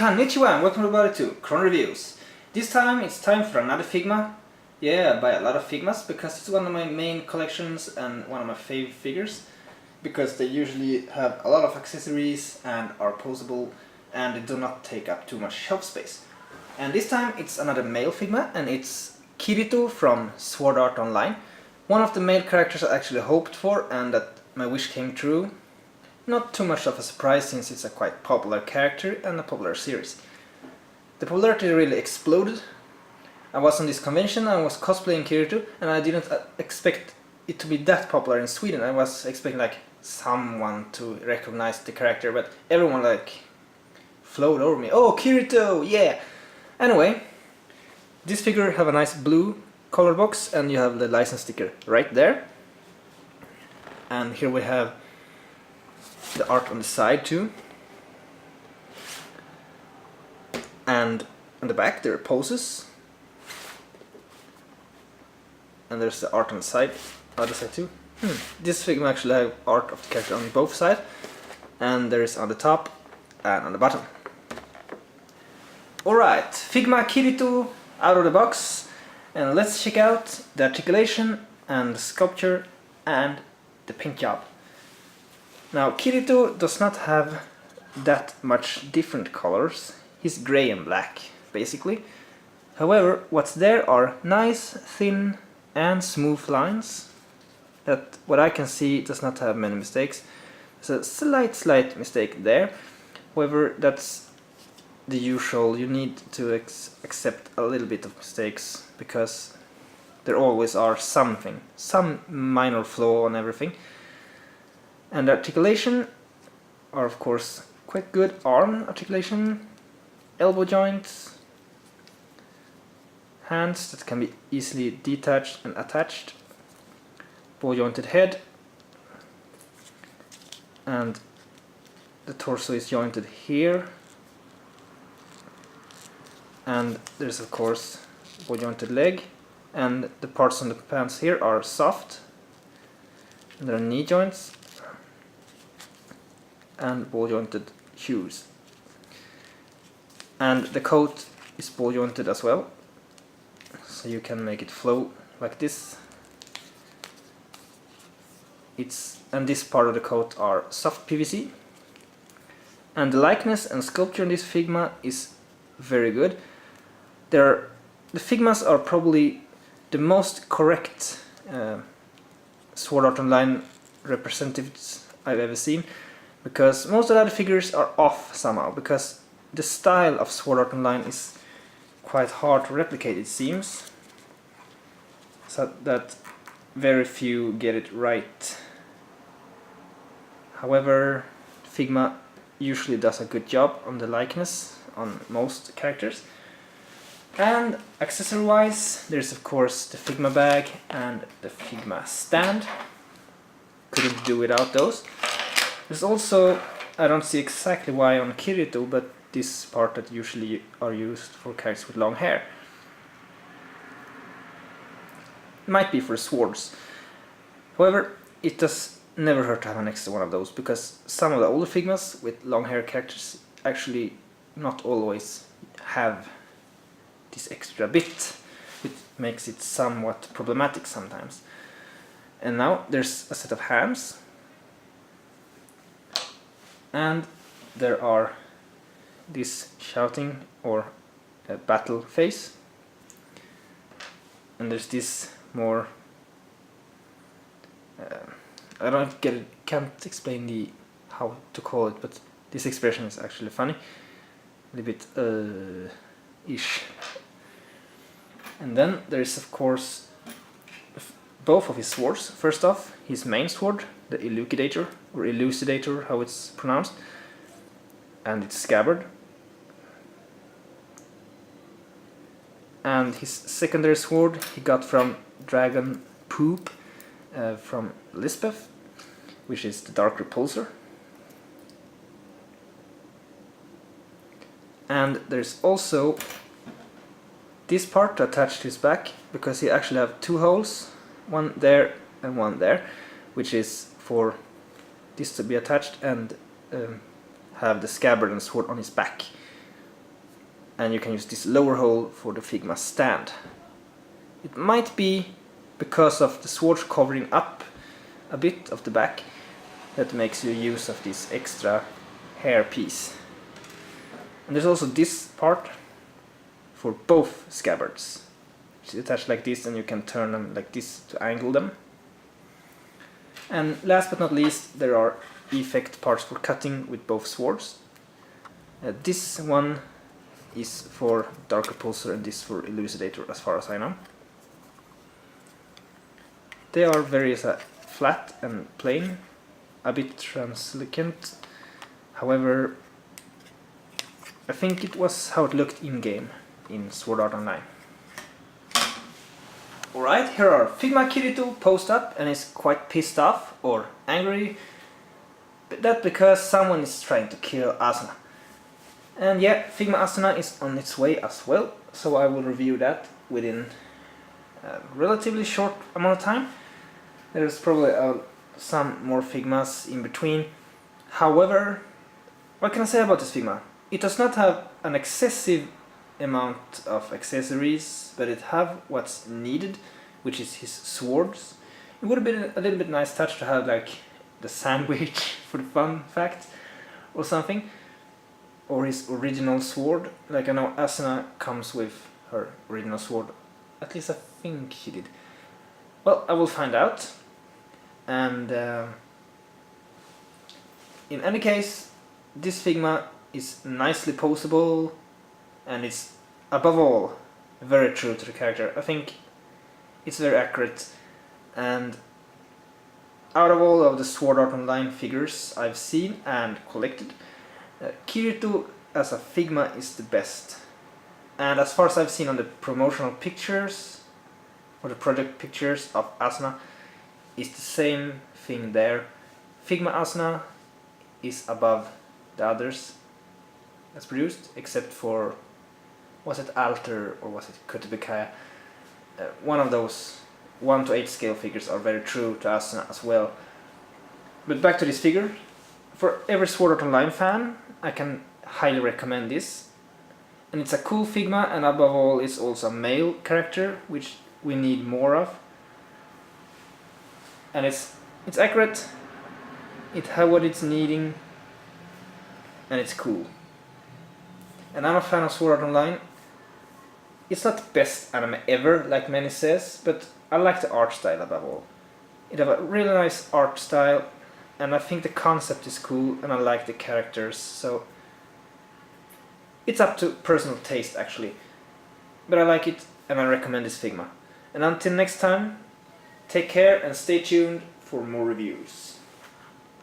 Konnichiwa and welcome everybody to Chrono Reviews. This time it's time for another Figma. Yeah, I buy a lot of Figmas because it's one of my main collections and one of my favorite figures. Because they usually have a lot of accessories and are posable and they do not take up too much shelf space. And this time it's another male Figma and it's Kirito from Sword Art Online. One of the male characters I actually hoped for and that my wish came true. Not too much of a surprise since it's a quite popular character and a popular series. The popularity really exploded. I was on this convention, I was cosplaying Kirito and I didn't expect it to be that popular in Sweden. I was expecting like someone to recognize the character, but everyone like flowed over me. Oh, Kirito, yeah! Anyway, this figure have a nice blue color box and you have the license sticker right there. And here we have the art on the side too, and on the back there are poses, and there's the art on the side, other side too. This Figma actually have art of the character on both sides, and there is on the top and on the bottom. Alright, Figma Kirito out of the box, and let's check out the articulation and the sculpture and the paint job. Now, Kirito does not have that much different colors. He's gray and black, basically. However, what's there are nice, thin and smooth lines that, what I can see, does not have many mistakes. There's a slight mistake there. However, that's the usual. You need to accept a little bit of mistakes because there always are some minor flaw on everything. And the articulation are of course quite good. Arm articulation, elbow joints, hands that can be easily detached and attached, ball jointed head, and the torso is jointed here, and there's of course ball jointed leg, and the parts on the pants here are soft, and there are knee joints and ball jointed shoes, and the coat is ball jointed as well, so you can make it flow like this. And this part of the coat are soft PVC, and the likeness and sculpture in this Figma is very good. The Figmas are probably the most correct Sword Art Online representatives I've ever seen. Because most of the other figures are off somehow, because the style of Sword Art Online is quite hard to replicate, it seems. So that very few get it right. However, Figma usually does a good job on the likeness on most characters. And accessory wise, there's of course the Figma bag and the Figma stand. Couldn't do without those. There's also, I don't see exactly why on Kirito, but this part that usually are used for characters with long hair. Might be for swords. However, it does never hurt to have an extra one of those, because some of the older Figmas with long hair characters actually not always have this extra bit, which makes it somewhat problematic sometimes. And now there's a set of hands. And there are this shouting or battle face, and there's this more I don't get it, can't explain how to call it, but this expression is actually funny, a little bit ish. And then there is of course both of his swords. First off, his main sword, the Elucidator, or Elucidator, how it's pronounced, and its scabbard. And his secondary sword he got from Dragon Poop from Lisbeth, which is the Dark Repulsor. And there's also this part to attach to his back, because he actually have two holes, one there and one there, which is for this to be attached and have the scabbard and sword on his back. and you can use this lower hole for the Figma stand. It might be because of the sword covering up a bit of the back that makes you use of this extra hair piece. And there's also this part for both scabbards. It's attached like this, and you can turn them like this to angle them. And last but not least, there are effect parts for cutting with both swords. This one is for Dark Repulsor and this for Elucidator, as far as I know. They are very flat and plain, a bit translucent. However, I think it was how it looked in-game in Sword Art Online. Alright, here are Figma Kirito posed up and is quite pissed off or angry. But that's because someone is trying to kill Asuna. And yeah, Figma Asuna is on its way as well, so I will review that within a relatively short amount of time. There's probably some more Figmas in between. However, what can I say about this Figma? It does not have an excessive amount of accessories, but it have what's needed, which is his swords. It would have been a little bit nice touch to have like the sandwich for the fun fact or something, or his original sword. Like I know Asuna comes with her original sword, at least I think she did. Well, I will find out. And in any case, this Figma is nicely poseable, and it's above all very true to the character. I think it's very accurate, and out of all of the Sword Art Online figures I've seen and collected, Kirito as a Figma is the best. And as far as I've seen on the promotional pictures or the project pictures of Asuna, is the same thing there. Figma Asuna is above the others that's produced, except for, was it Alter or was it Kutubikaya? One of those 1 to 8 scale figures are very true to Asuna as well. But back to this figure. For every Sword Art Online fan, I can highly recommend this. And it's a cool Figma, and above all it's also a male character, which we need more of. And it's accurate, it has what it's needing, and it's cool. And I'm a fan of Sword Art Online. It's not the best anime ever, like many says, but I like the art style above all. It has a really nice art style, and I think the concept is cool, and I like the characters, so it's up to personal taste actually. But I like it, and I recommend this Figma. And until next time, take care and stay tuned for more reviews.